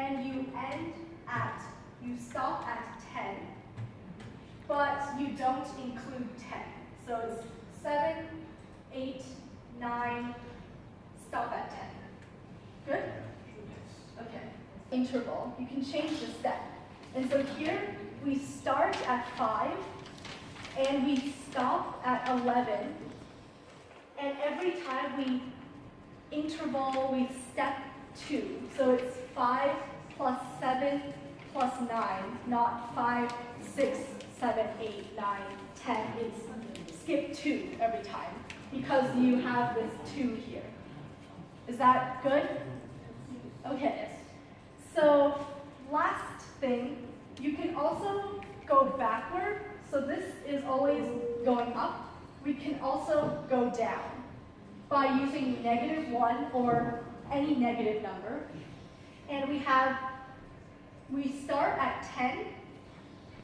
and you stop at 10, but you don't include 10. So it's 7, 8, 9, stop at 10. Good? Okay. Interval, you can change the step. And so here, we start at 5, and we stop at 11. And every time we interval, we step 2. So it's 5 plus 7 plus 9, not 5, 6, 7, 8, 9, 10. It's skip 2 every time because you have this 2 here. Is that good? Okay. So last thing, you can also go backward. So this is always going up. We can also go down by using -1 or any negative number. And we start at 10